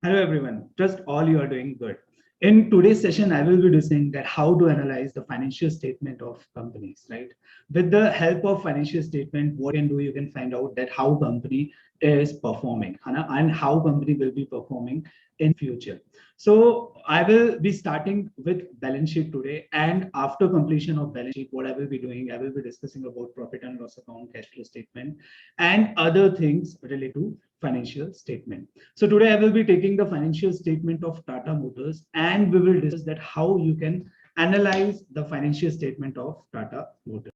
Hello everyone, trust all you are doing good. In today's session, I will be discussing that how to analyze the financial statement of companies, right? With the help of financial statement, what you can do, you can find out that how company is performing and how company will be performing in future. So I will be starting with balance sheet today, and after completion of balance sheet, what I will be doing, I will be discussing about profit and loss account, cash flow statement, and other things related to financial statement. So today I will be taking the financial statement of Tata Motors and we will discuss that how you can analyze the financial statement of Tata Motors.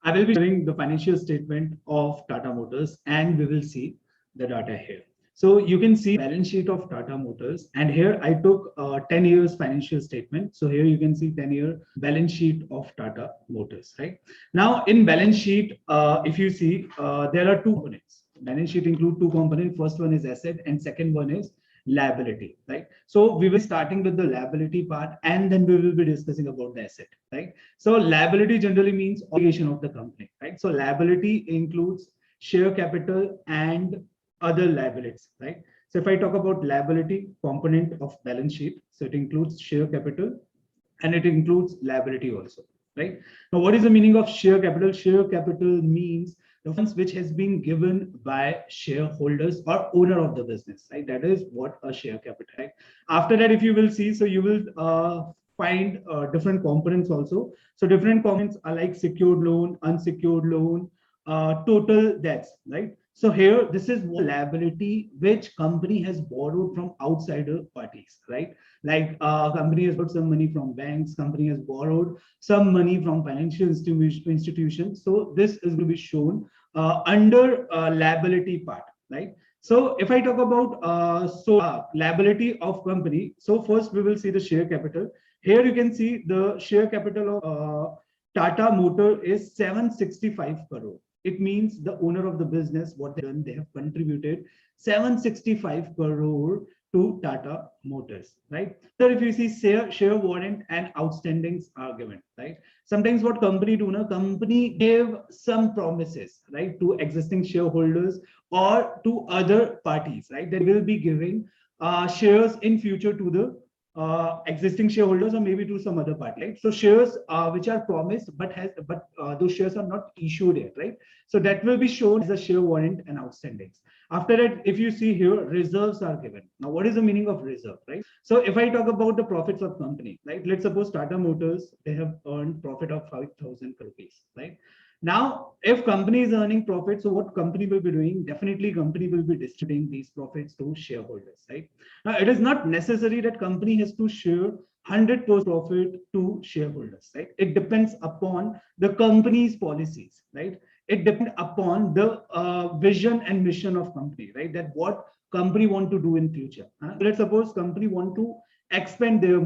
I will be showing the financial statement of Tata Motors and we will see the data here. So you can see balance sheet of Tata Motors, and here I took 10 years financial statement. So here you can see 10-year balance sheet of Tata Motors, right? Now in balance sheet, if you see, there are two components. Balance sheet include two components. First one is asset and second one is liability, right? So we will be starting with the liability part and then we will be discussing about the asset, right? So liability generally means obligation of the company, right? So liability includes share capital and other liabilities, right? So if I talk about liability component of balance sheet, so it includes share capital and it includes liability also, right? Now, what is the meaning of share capital? Share capital means the funds which has been given by shareholders or owner of the business, right? That is what a share capital, right? After that, if you will see, so you will find different components also. So different components are like secured loan, unsecured loan, total debts, right? So here, this is liability which company has borrowed from outsider parties, right? Like company has borrowed some money from banks, company has borrowed some money from financial institutions. So this is going to be shown under liability part, right? So if I talk about liability of company, so first we will see the share capital. Here you can see the share capital of Tata Motor is 765 crore. It means the owner of the business, what they done, they have contributed 765 crore to Tata Motors, right? So if you see share warrant and outstandings are given, right? Sometimes what company do, na, company give some promises, right, to existing shareholders or to other parties, right? They will be giving shares in future to the existing shareholders or maybe to some other party, right? So shares which are promised but those shares are not issued yet, right? So that will be shown as a share warrant and outstandings. After that, if you see here, reserves are given. Now, what is the meaning of reserve, right? So if I talk about the profits of company, right? Let's suppose Tata Motors, they have earned profit of 5,000 rupees, right? Now, if company is earning profit, so what company will be doing? Definitely, company will be distributing these profits to shareholders, right? Now, it is not necessary that company has to share 100% profit to shareholders, right? It depends upon the company's policies, right? It depends upon the vision and mission of company, right? That what company want to do in future. Let's suppose company want to expand their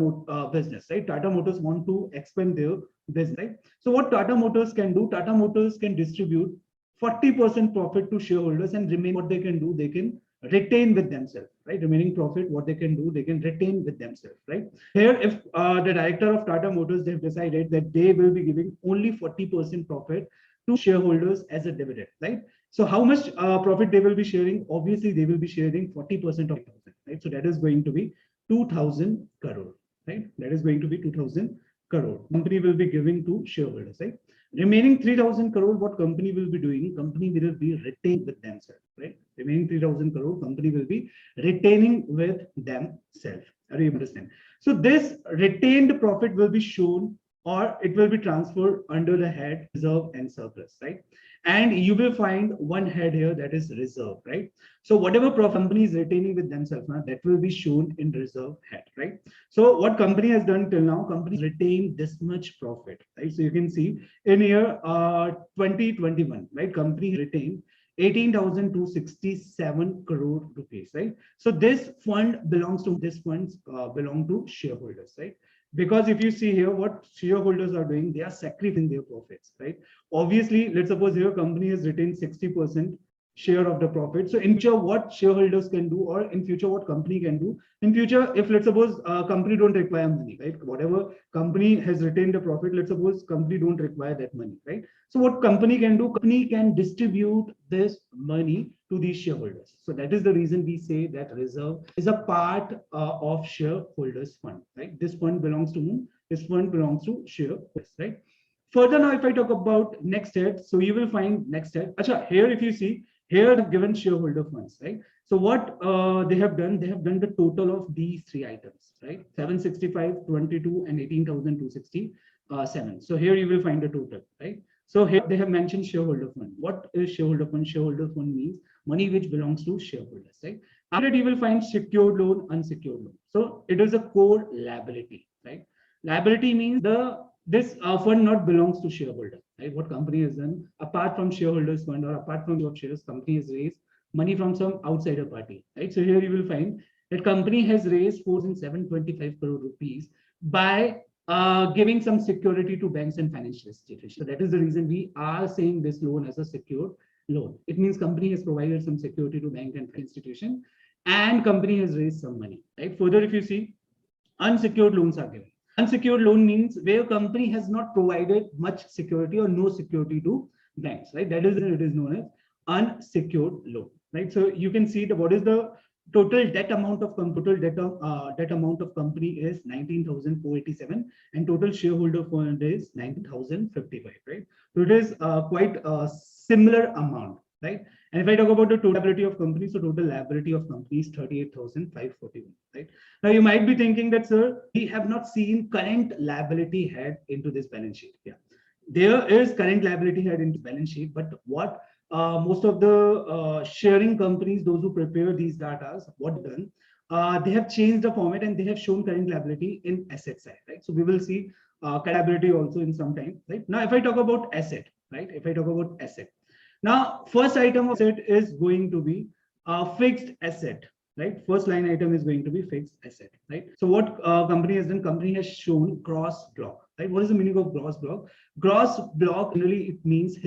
business, right? Tata Motors want to expand their business, right? So what Tata Motors can do? Tata Motors can distribute 40% profit to shareholders and remain what they can do, they can retain with themselves, right? Remaining profit, what they can do, they can retain with themselves, right? Here, if the director of Tata Motors, they've decided that they will be giving only 40% profit to shareholders as a dividend, right? So how much profit they will be sharing? Obviously, they will be sharing 40% of 1,000, right? So that is going to be 2,000 crore, right? That is going to be 2,000 crore. Company will be giving to shareholders, right? Remaining 3,000 crore, what company will be doing? Company will be retained with themselves, right? Remaining 3,000 crore, company will be retaining with themselves. Are you understand? So this retained profit will be shown or it will be transferred under the head reserve and surplus, right? And you will find one head here that is reserve, right? So whatever profit company is retaining with themselves, now that will be shown in reserve head, right? So what company has done till now, company retained this much profit, right? So you can see in year 2021, right? Company retained 18,267 crore rupees, right? So this fund belongs to this funds belong to shareholders, right? Because if you see here, what shareholders are doing, they are sacrificing their profits, right? Obviously, let's suppose your company has retained 60%. share of the profit. So in future, what shareholders can do, or in future, what company can do. In future, if let's suppose company don't require money, right? Whatever company has retained the profit, let's suppose company don't require that money, right? So what company can do, company can distribute this money to these shareholders. So that is the reason we say that reserve is a part of shareholders fund, right? This fund belongs to whom? This fund belongs to shareholders, right? Further now, if I talk about next head, so you will find next head. Acha, here if you see, here given shareholder funds, right? So what they have done the total of these three items, right? 765, 22, and 18,267. So here you will find the total, right? So here they have mentioned shareholder fund. What is shareholder fund? Shareholder fund means money which belongs to shareholders, right? After that, you will find secured loan, unsecured loan. So it is a core liability, right? Liability means this fund not belongs to shareholder, right? What company has done, apart from shareholders fund or apart from your shares, company has raised money from some outsider party, right? So here you will find that company has raised 4,725 crore rupees by giving some security to banks and financial institutions. So that is the reason we are saying this loan as a secured loan. It means company has provided some security to bank and institution, and company has raised some money, right? Further, if you see, unsecured loans are given. Unsecured loan means where company has not provided much security or no security to banks, right? That is it is known as unsecured loan, right? So you can see what is the total debt amount of debt amount of company is 19,487, and total shareholder fund is 19,055, right? So it is quite a similar amount, right? And if I talk about the total liability of company, so total liability of company is 38,541, right? Now you might be thinking that, sir, we have not seen current liability head into this balance sheet. Yeah, there is current liability head into balance sheet, but what most of the sharing companies, those who prepare these data, what done, they have changed the format and they have shown current liability in asset side, right? So we will see current liability also in some time, right? Now, if I talk about asset, right? If I talk about asset, now first item of asset is going to be fixed asset, right? First line item is going to be fixed asset, right? So what company has done? Company has shown gross block, right? What is the meaning of gross block? Gross block generally it means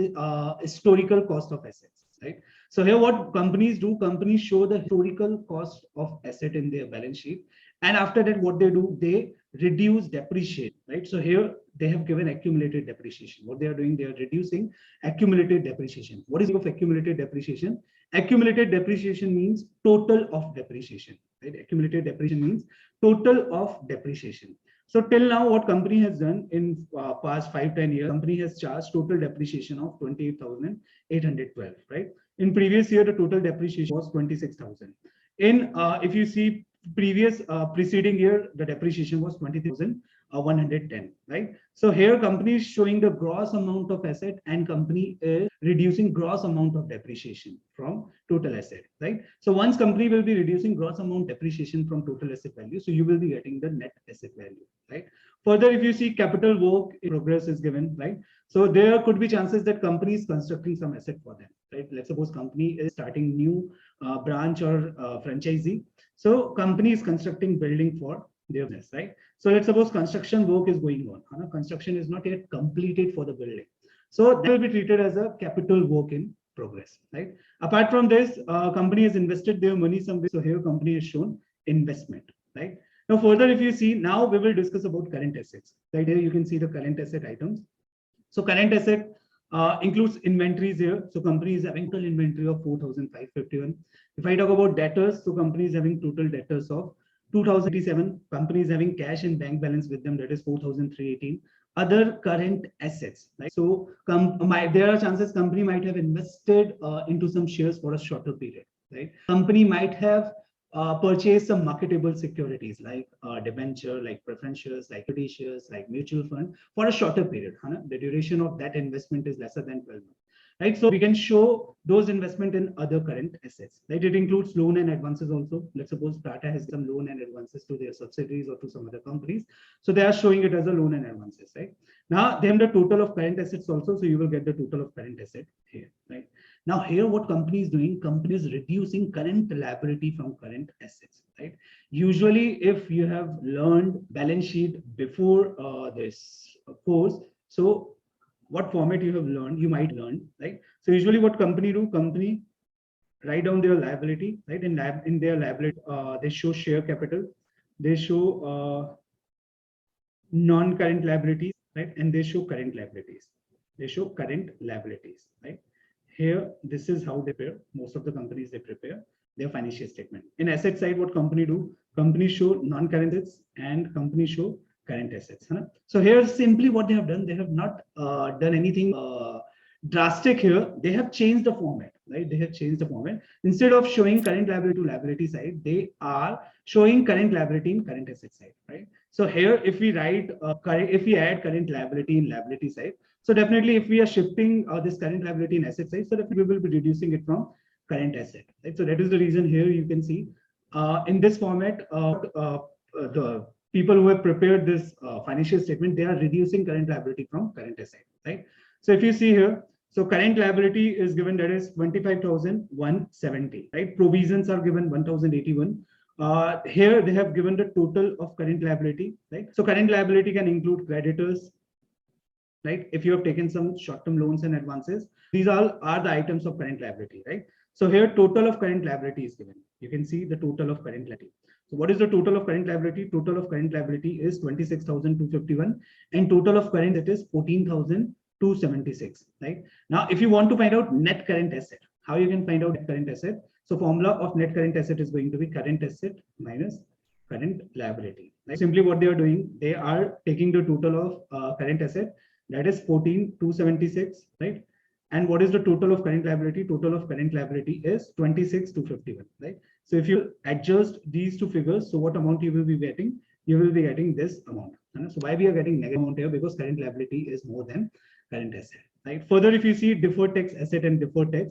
historical cost of assets, right? So here what companies do? Companies show the historical cost of asset in their balance sheet, and after that, what they do? They reduce depreciation, right? So here they have given accumulated depreciation. What they are doing? They are reducing accumulated depreciation. What is of accumulated depreciation? Accumulated depreciation means total of depreciation, right? Accumulated depreciation means total of depreciation. So till now, what company has done in past 5-10 years, company has charged total depreciation of 28,812, right? In previous year, the total depreciation was 26,000. In if you see previous preceding year, the depreciation was 20,110, right? So here company is showing the gross amount of asset and company is reducing gross amount of depreciation from total asset, right? So once company will be reducing gross amount depreciation from total asset value, so you will be getting the net asset value, right? Further, if you see capital work in progress is given, right? So there could be chances that company is constructing some asset for them, right? Let's suppose company is starting new branch or franchisee. So company is constructing building for their business, right? So let's suppose construction work is going on. Construction is not yet completed for the building. So that will be treated as a capital work in progress, right? Apart from this, company has invested their money somewhere. So here company has shown investment, right? Now further, if you see, now we will discuss about current assets. Right here you can see the current asset items. So current asset includes inventories here. So company is having total inventory of 4,551. If I talk about debtors, so company is having total debtors of 2,087. Company is having cash and bank balance with them, that is 4,318. Other current assets, right? So there are chances company might have invested into some shares for a shorter period, right? Company might have purchase some marketable securities like debenture, like preference shares, like equity shares, like mutual fund for a shorter period. The duration of that investment is lesser than 12 months. Right, so we can show those investment in other current assets. Right, it includes loan and advances also. Let's suppose Tata has some loan and advances to their subsidiaries or to some other companies, so they are showing it as a loan and advances. Right, now then the total of current assets also, so you will get the total of current asset here. Right, now here what company is doing? Company is reducing current liability from current assets. Right, usually if you have learned balance sheet before this course, so what format you have learned, you might learn, right? So usually what company do? Company write down their liability, right? In their liability, they show share capital, they show non-current liabilities, right? And they show current liabilities. They show current liabilities, right? Here, this is how they prepare. Most of the companies, they prepare their financial statement. In asset side, what company do? Companies show non-current assets and companies show current assets. Huh? So here, simply what they have done, they have not done anything drastic here. They have changed the format, right? They have changed the format. Instead of showing current liability to liability side, they are showing current liability in current asset side, right? So here, if we write if we add current liability in liability side, so definitely if we are shifting this current liability in asset side, so definitely we will be reducing it from current asset, right? So that is the reason here you can see in this format, the people who have prepared this financial statement, they are reducing current liability from current asset, right? So if you see here, so current liability is given, that is 25,170, right? Provisions are given 1,081. Here they have given the total of current liability, right? So current liability can include creditors, right? If you have taken some short-term loans and advances, these all are the items of current liability, right? So here total of current liability is given. You can see the total of current liability. So what is the total of current liability? Total of current liability is 26,251 and total of current it is 14,276, right? Now, if you want to find out net current asset, how you can find out net current asset? So formula of net current asset is going to be current asset minus current liability. Right? Simply what they are doing, they are taking the total of current asset, that is 14,276, right? And what is the total of current liability? Total of current liability is 26,251, right? So if you adjust these two figures, so what amount you will be getting? You will be getting this amount. So why we are getting negative amount here? Because current liability is more than current asset, right? Further, if you see deferred tax asset and deferred tax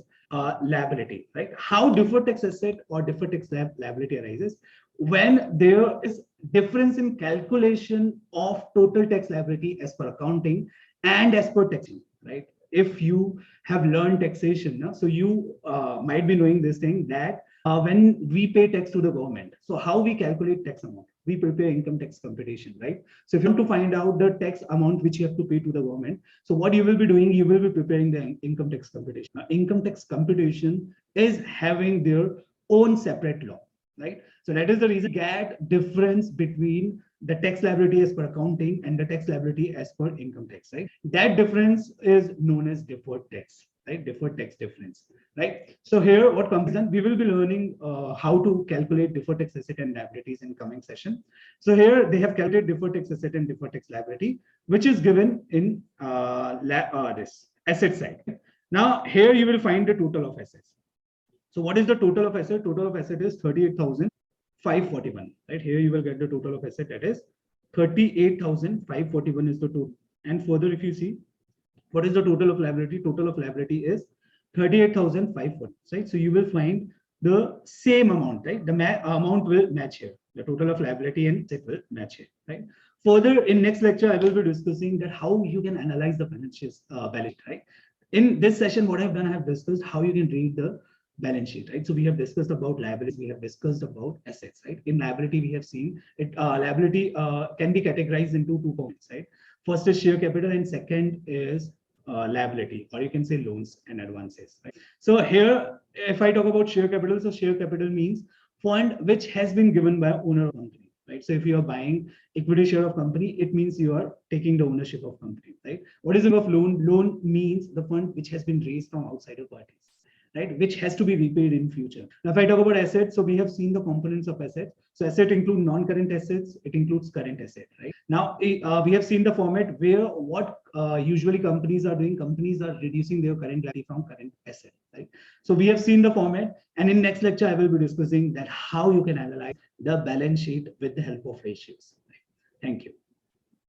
liability, right? How deferred tax asset or deferred tax liability arises? When there is difference in calculation of total tax liability as per accounting and as per taxation, right? If you have learned taxation, so you might be knowing this thing that when we pay tax to the government, so how we calculate tax amount? We prepare income tax computation, right? So if you want to find out the tax amount which you have to pay to the government, so what you will be doing, you will be preparing the income tax computation. Now, income tax computation is having their own separate law, right? So that is the reason get difference between the tax liability as per accounting and the tax liability as per income tax, right? That difference is known as deferred tax, right? Deferred tax difference, right? So here, what comes in, we will be learning how to calculate deferred tax asset and liabilities in coming session. So here they have calculated deferred tax asset and deferred tax liability, which is given in this asset side. Now here you will find the total of assets. So what is the total of asset? Total of asset is 38,541, right? Here you will get the total of asset, that is 38,541 is the total. And further, if you see, what is the total of liability? Total of liability is 38,540, right? So you will find the same amount, right? The amount will match here. The total of liability and asset will match here, right? Further, in next lecture, I will be discussing that how you can analyze the financials balance sheet, right? In this session, what I've done, I have discussed how you can read the balance sheet, right? So we have discussed about liabilities, we have discussed about assets, right? In liability, we have seen it. Liability can be categorized into two points, right? First is share capital, and second is liability, or you can say loans and advances, right? So here, if I talk about share capital, so share capital means fund which has been given by owner of company, right? So if you are buying equity share of company, it means you are taking the ownership of company, right? What is the meaning of loan? Loan means the fund which has been raised from outsider parties, right, which has to be repaid in future. Now, if I talk about assets, so we have seen the components of assets. So asset include non-current assets, it includes current asset, right? Now, we have seen the format where what usually companies are doing, companies are reducing their current liability from current asset, right? So we have seen the format, and in next lecture, I will be discussing that how you can analyze the balance sheet with the help of ratios. Thank you.